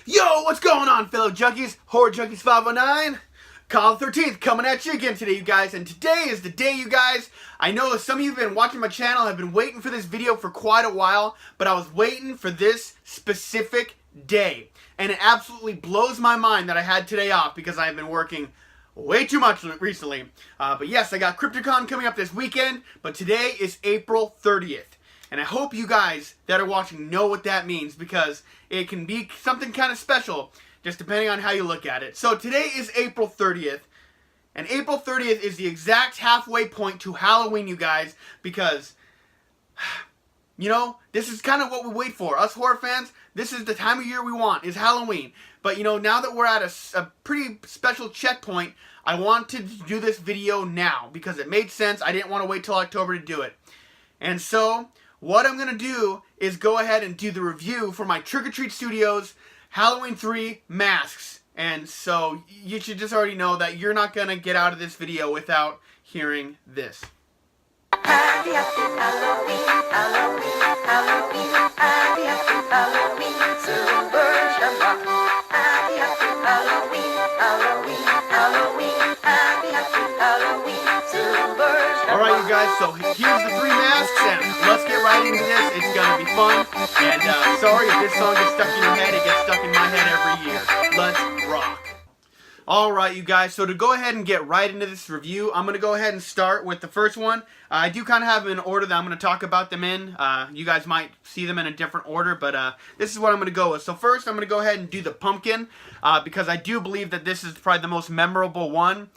Yo, what's going on, fellow junkies? Horror Junkies 509. Call the 13th coming at you again today, you guys. And today is the day, you guys. I know some of you have been watching my channel, have been waiting for this video for quite a while, but I was waiting for this specific day. And it absolutely blows my mind that I had today off because I have been working way too much recently. But yes, I got CryptoCon coming up this weekend, but today is April 30th. And I hope you guys that are watching know what that means, because it can be something kind of special, just depending on how you look at it. So today is April 30th, and April 30th is the exact halfway point to Halloween, you guys, because, you know, this is kind of what we wait for. Us horror fans, this is the time of year we want, is Halloween. But, you know, now that we're at a pretty special checkpoint, I wanted to do this video now, because it made sense. I didn't want to wait till October to do it. And so what I'm going to do is go ahead and do the review for my Trick or Treat Studios Halloween 3 masks. And so you should just already know that you're not going to get out of this video without hearing this. Happy, happy Halloween, Halloween, Halloween, happy, happy Halloween, Silver Shamrock. Happy, happy Halloween, Halloween, Halloween, happy, happy Halloween, Silver Shamrock. Alright, you guys, so here's the 3 masks, and let's get right into this. It's gonna be fun. And sorry if this song gets stuck in your head, it gets stuck in my head every year. Let's rock. Alright, you guys, so to go ahead and get right into this review, I'm going to go ahead and start with the first one. I do kind of have them in order that I'm going to talk about them in. You guys might see them in a different order, but this is what I'm going to go with. So first, I'm going to go ahead and do the pumpkin, because I do believe that this is probably the most memorable one.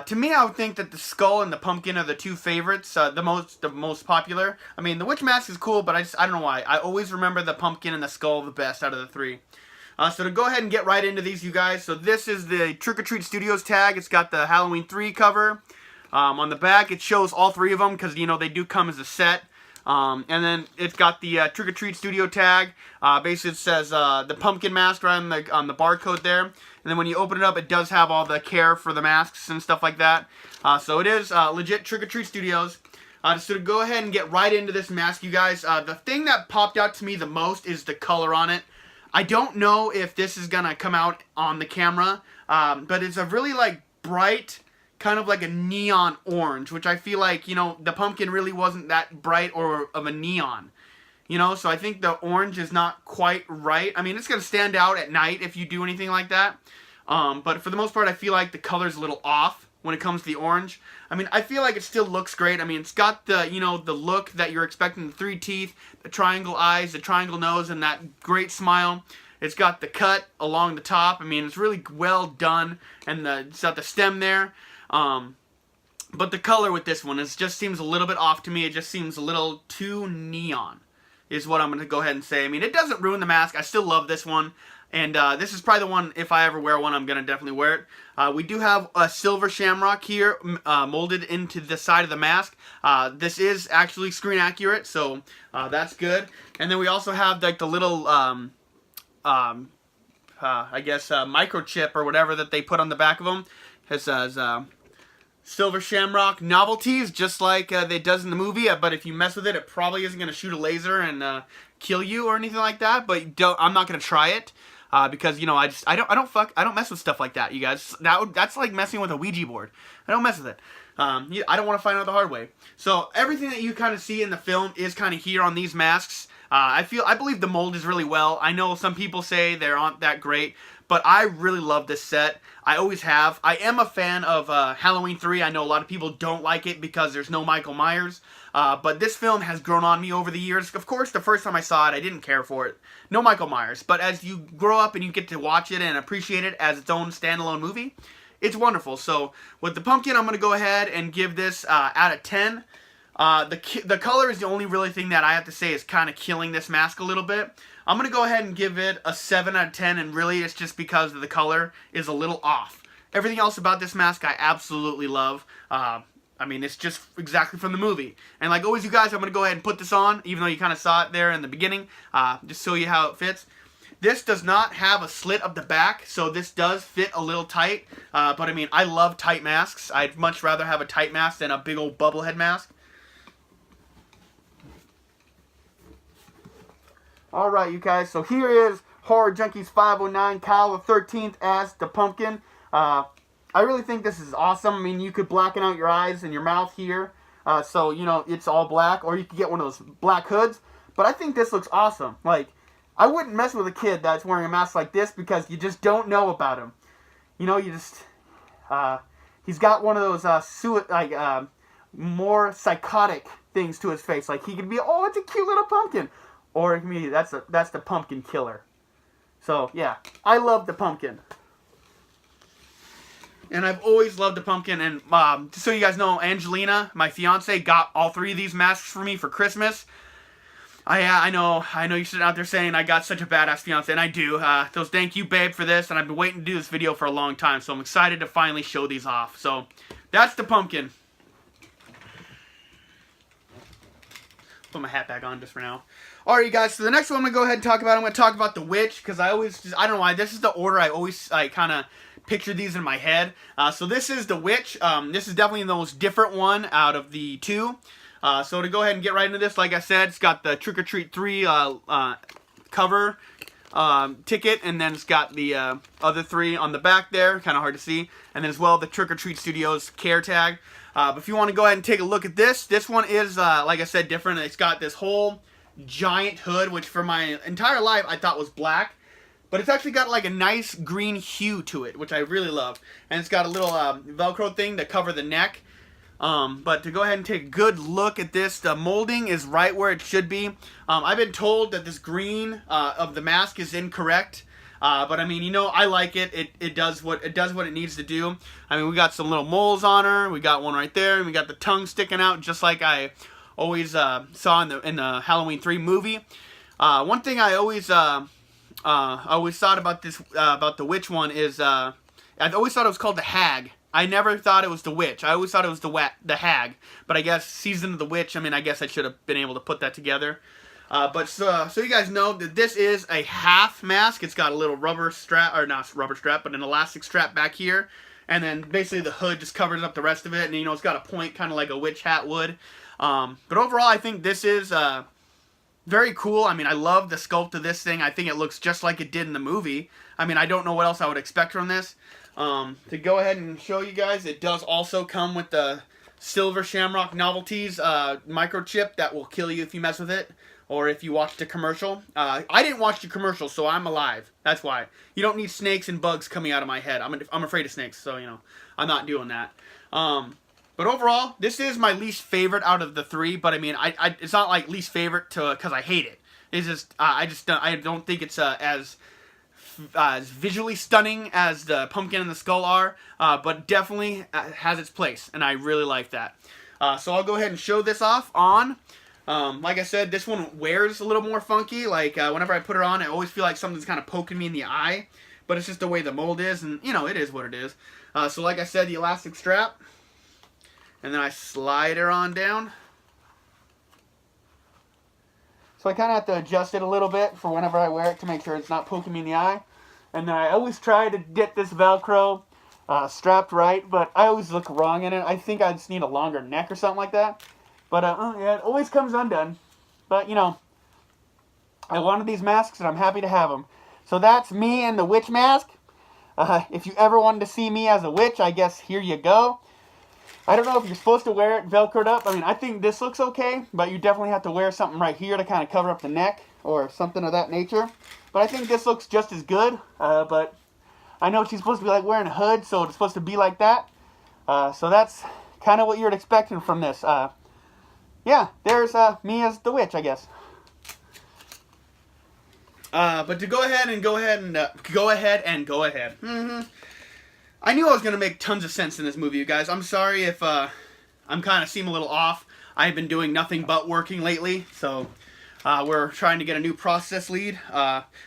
To me, I would think that the skull and the pumpkin are the two favorites, the most popular. I mean, the witch mask is cool, but I don't know why. I always remember the pumpkin and the skull the best out of the 3. So to go ahead and get right into these, you guys. So this is the Trick or Treat Studios tag. It's got the Halloween 3 cover. On the back, it shows all 3 of them because, you know, they do come as a set. And then it's got the Trick or Treat Studio tag. Basically, it says the pumpkin mask right on the barcode there. And then when you open it up, it does have all the care for the masks and stuff like that. So it is legit Trick or Treat Studios. So to go ahead and get right into this mask, you guys, the thing that popped out to me the most is the color on it. I don't know if this is going to come out on the camera, but it's a really, like, bright, kind of like a neon orange, which I feel like, you know, the pumpkin really wasn't that bright or of a neon. You know, so I think the orange is not quite right. I mean, it's going to stand out at night if you do anything like that. But for the most part, I feel like the color's a little off when it comes to the orange. I mean, I feel like it still looks great. I mean, it's got the, you know, the look that you're expecting, the 3 teeth, the triangle eyes, the triangle nose, and that great smile. It's got the cut along the top. I mean, it's really well done, and it's got the stem there. But the color with this one just seems a little bit off to me. It just seems a little too neon, is what I'm going to go ahead and say. I mean, it doesn't ruin the mask. I still love this one. And this is probably the one, if I ever wear one, I'm going to definitely wear it. We do have a silver shamrock here molded into the side of the mask. This is actually screen accurate, so that's good. And then we also have like the little, I guess, microchip or whatever that they put on the back of them. It says Silver Shamrock Novelties, just like it does in the movie. But if you mess with it, it probably isn't going to shoot a laser and kill you or anything like that. But I'm not going to try it. Because, you know, I don't mess with stuff like that, you guys. That's like messing with a Ouija board. I don't mess with it. I don't want to find out the hard way. So everything that you kind of see in the film is kind of here on these masks. I believe the mold is really well. I know some people say they aren't that great, but I really love this set. I always have. I am a fan of Halloween 3. I know a lot of people don't like it because there's no Michael Myers. But this film has grown on me over the years. Of course, the first time I saw it, I didn't care for it. No Michael Myers. But as you grow up and you get to watch it and appreciate it as its own standalone movie, it's wonderful. So with the pumpkin, I'm going to go ahead and give this out of 10. The color is the only really thing that I have to say is kind of killing this mask a little bit. I'm going to go ahead and give it a 7 out of 10, and really it's just because the color is a little off. Everything else about this mask I absolutely love. I mean, it's just exactly from the movie. And like always, you guys, I'm going to go ahead and put this on, even though you kind of saw it there in the beginning, just show you how it fits. This does not have a slit up the back, so this does fit a little tight. But I mean, I love tight masks. I'd much rather have a tight mask than a big old bubblehead mask. Alright, you guys, so here is Horror Junkies 509, Kyle the 13th as the pumpkin. I really think this is awesome. I mean, you could blacken out your eyes and your mouth here, so, you know, it's all black, or you could get one of those black hoods. But I think this looks awesome. Like, I wouldn't mess with a kid that's wearing a mask like this because you just don't know about him. You know, you just, he's got one of those, more psychotic things to his face. Like, he could be, oh, it's a cute little pumpkin. Or it can be, that's the pumpkin killer. So, yeah, I love the pumpkin. And I've always loved the pumpkin. And just so you guys know, Angelina, my fiance, got all 3 of these masks for me for Christmas. I know you're sitting out there saying I got such a badass fiance, and I do. So thank you, babe, for this. And I've been waiting to do this video for a long time, so I'm excited to finally show these off. So that's the pumpkin. Put my hat back on just for now. Alright, you guys, so the next one I'm going to go ahead and talk about, I'm going to talk about the witch, because I don't know why, this is the order I always kind of picture these in my head. So this is the witch. This is definitely the most different one out of the 2. So to go ahead and get right into this, like I said, it's got the Trick or Treat 3 cover ticket, and then it's got the other 3 on the back there, kind of hard to see, and then as well the Trick or Treat Studios care tag. But if you want to go ahead and take a look at this one is, like I said, different. It's got this whole giant hood, which for my entire life I thought was black. But it's actually got like a nice green hue to it, which I really love. And it's got a little Velcro thing to cover the neck. But to go ahead and take a good look at this, the molding is right where it should be. I've been told that this green of the mask is incorrect. But I mean, you know, I like it. It does what it needs to do. I mean, we got some little moles on her. We got one right there, and we got the tongue sticking out, just like I always saw in the Halloween 3 movie. One thing I always thought about this about the witch one is I always thought it was called the hag. I never thought it was the witch. I always thought it was the hag. But I guess Season of the Witch, I mean, I guess I should have been able to put that together. But so you guys know that this is a half mask. It's got a little rubber strap, or not rubber strap, but an elastic strap back here. And then basically the hood just covers up the rest of it. And, you know, it's got a point kind of like a witch hat would. But overall, I think this is very cool. I mean, I love the sculpt of this thing. I think it looks just like it did in the movie. I mean, I don't know what else I would expect from this. To go ahead and show you guys, it does also come with the Silver Shamrock Novelties microchip that will kill you if you mess with it, or if you watch the commercial. I didn't watch the commercial, so I'm alive. That's why. You don't need snakes and bugs coming out of my head. I'm afraid of snakes, so, you know, I'm not doing that. But overall, this is my least favorite out of the 3, but I mean, it's not like least favorite because I hate it. It's just, I don't think it's as visually stunning as the pumpkin and the skull are, but definitely has its place, and I really like that. So I'll go ahead and show this off on. Like I said, this one wears a little more funky. Like whenever I put it on, I always feel like something's kind of poking me in the eye, but it's just the way the mold is, and you know, it is what it is. So like I said, the elastic strap, and then I slide her on down. So I kind of have to adjust it a little bit for whenever I wear it to make sure it's not poking me in the eye. And then I always try to get this Velcro strapped right, but I always look wrong in it. I think I just need a longer neck or something like that. But yeah, it always comes undone. But, you know, I wanted these masks and I'm happy to have them. So that's me and the witch mask. If you ever wanted to see me as a witch, I guess here you go. I don't know if you're supposed to wear it Velcroed up. I mean, I think this looks okay, but you definitely have to wear something right here to kind of cover up the neck or something of that nature. But I think this looks just as good, but I know she's supposed to be like wearing a hood, so it's supposed to be like that. So that's kind of what you're expecting from this. Yeah, there's me as the witch, I guess. But to go ahead. I knew I was going to make tons of sense in this movie, you guys. I'm sorry if I'm kind of seem a little off. I've been doing nothing but working lately, so we're trying to get a new process lead.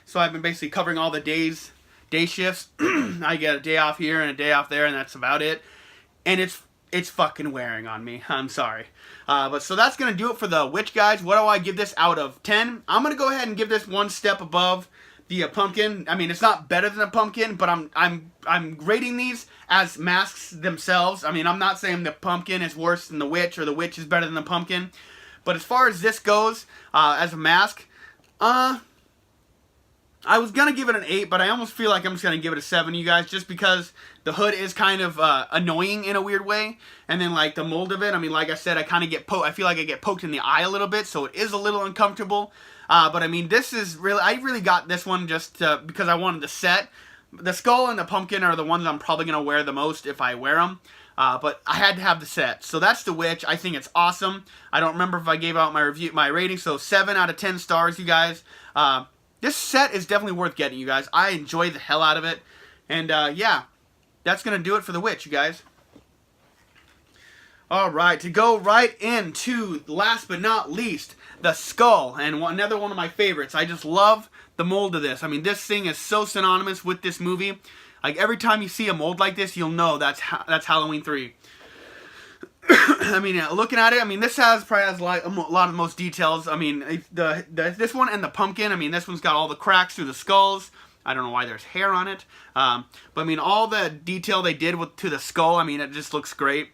So I've been basically covering all the day shifts. I get a day off here and a day off there, and that's about it. And it's fucking wearing on me. I'm sorry. But so that's going to do it for the witch, guys. What do I give this out of 10? I'm going to go ahead and give this one step above the pumpkin. I mean, it's not better than a pumpkin, but I'm grading these as masks themselves. I mean, I'm not saying the pumpkin is worse than the witch or the witch is better than the pumpkin. But as far as this goes, as a mask, I was going to give it an 8, but I almost feel like I'm just going to give it a 7, you guys, just because the hood is kind of annoying in a weird way. And then, like, the mold of it, I mean, like I said, I kind of get I feel like I get poked in the eye a little bit, so it is a little uncomfortable. But, I mean, this is really, I really got this one just because I wanted the set. The skull and the pumpkin are the ones I'm probably going to wear the most if I wear them. But I had to have the set. So that's the witch. I think it's awesome. I don't remember if I gave out my rating, so 7 out of 10 stars, you guys. This set is definitely worth getting, you guys. I enjoy the hell out of it. And, yeah, that's going to do it for the witch, you guys. Alright, to go right into, last but not least, the skull. And another one of my favorites. I just love the mold of this. I mean, this thing is so synonymous with this movie. Like, every time you see a mold like this, you'll know that's Halloween 3. I mean, looking at it, I mean, this probably has a lot of the most details. I mean, this one and the pumpkin, I mean, this one's got all the cracks through the skulls. I don't know why there's hair on it. But, I mean, all the detail they did to the skull, I mean, it just looks great.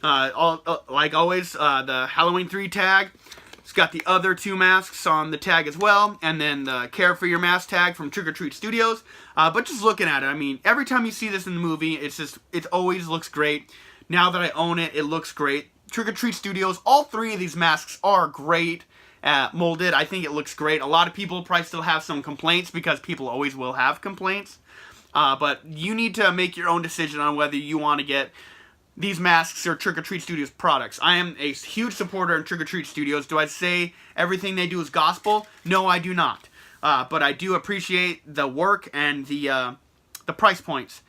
Like always, the Halloween 3 tag. It's got the other 2 masks on the tag as well. And then the Care for Your Mask tag from Trick or Treat Studios. But just looking at it, I mean, every time you see this in the movie, it always looks great. Now that I own it, it looks great. Trick or Treat Studios, all 3 of these masks are great molded. I think it looks great. A lot of people probably still have some complaints because people always will have complaints. But you need to make your own decision on whether you want to get these masks or Trick or Treat Studios products. I am a huge supporter in Trick or Treat Studios. Do I say everything they do is gospel? No, I do not. But I do appreciate the work and the price points.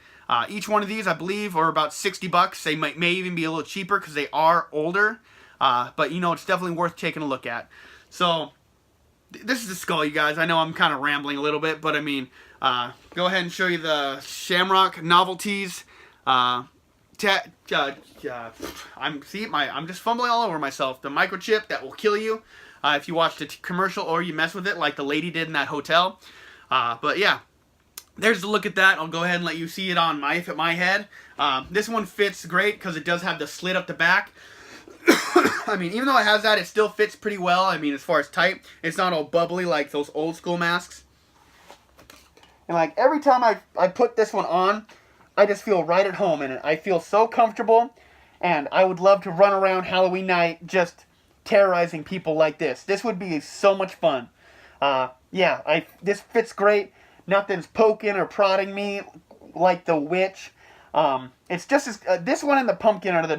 Each one of these, I believe, are about $60. They may even be a little cheaper because they are older. But, you know, it's definitely worth taking a look at. So, this is the skull, you guys. I know I'm kind of rambling a little bit, but, I mean, go ahead and show you the Shamrock Novelties. I'm just fumbling all over myself. The microchip that will kill you if you watch the commercial or you mess with it like the lady did in that hotel. But, yeah. There's a look at that. I'll go ahead and let you see it on my head. This one fits great because it does have the slit up the back. I mean, even though it has that, it still fits pretty well. I mean, as far as tight, it's not all bubbly like those old school masks. And like every time I put this one on, I just feel right at home in it. I feel so comfortable, and I would love to run around Halloween night just terrorizing people like this. This would be so much fun. Yeah, this fits great. Nothing's poking or prodding me like the witch. It's just this one and the pumpkin are the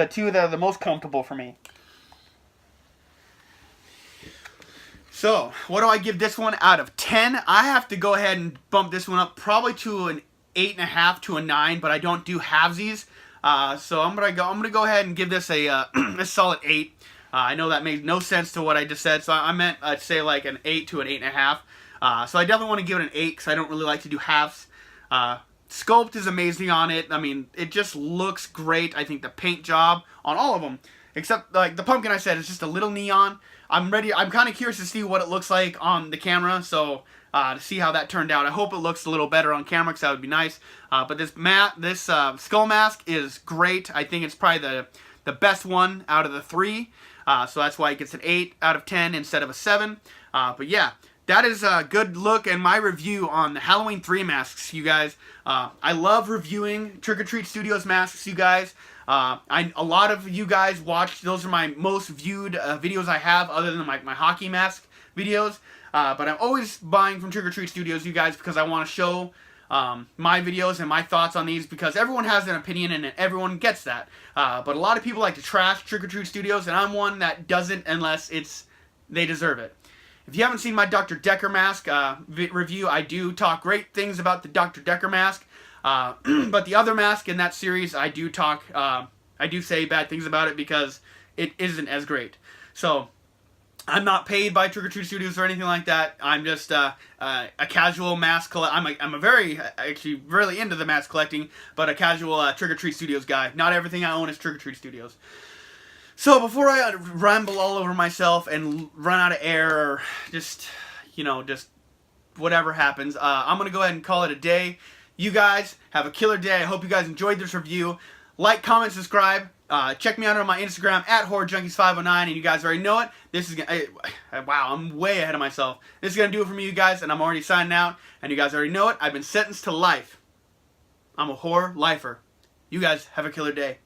two that are the most comfortable for me. So, what do I give this one out of 10? I have to go ahead and bump this one up probably to an 8.5 to a 9, but I don't do halvesies. So I'm gonna go ahead and give this a solid 8. I know that made no sense to what I just said, so I meant I'd say like an 8 to an 8.5. So I definitely want to give it an 8 because I don't really like to do halves. Sculpt is amazing on it. I mean, it just looks great. I think the paint job on all of them, except like the pumpkin I said, is just a little neon. I'm kind of curious to see what it looks like on the camera, so to see how that turned out. I hope it looks a little better on camera because that would be nice. But this skull mask is great. I think it's probably the best one out of the 3. So that's why it gets an 8 out of 10 instead of a 7. But yeah. That is a good look and my review on the Halloween 3 masks, you guys. I love reviewing Trick or Treat Studios masks, you guys. A lot of you guys watch, those are my most viewed videos I have other than my hockey mask videos. But I'm always buying from Trick or Treat Studios, you guys, because I want to show my videos and my thoughts on these because everyone has an opinion and everyone gets that. But a lot of people like to trash Trick or Treat Studios and I'm one that doesn't unless they deserve it. If you haven't seen my Dr. Decker mask review, I do talk great things about the Dr. Decker mask. But the other mask in that series, I do say bad things about it because it isn't as great. So, I'm not paid by Trick or Treat Studios or anything like that. I'm just a casual mask collector. I'm actually really into the mask collecting, but a casual Trick or Treat Studios guy. Not everything I own is Trick or Treat Studios. So before I ramble all over myself and run out of air or just whatever happens, I'm going to go ahead and call it a day. You guys have a killer day. I hope you guys enjoyed this review. Like, comment, subscribe. Check me out on my Instagram at HorrorJunkies509, and you guys already know it. This is gonna, wow, I'm way ahead of myself. This is gonna do it for me, you guys, and I'm already signing out. And you guys already know it. I've been sentenced to life. I'm a horror lifer. You guys have a killer day.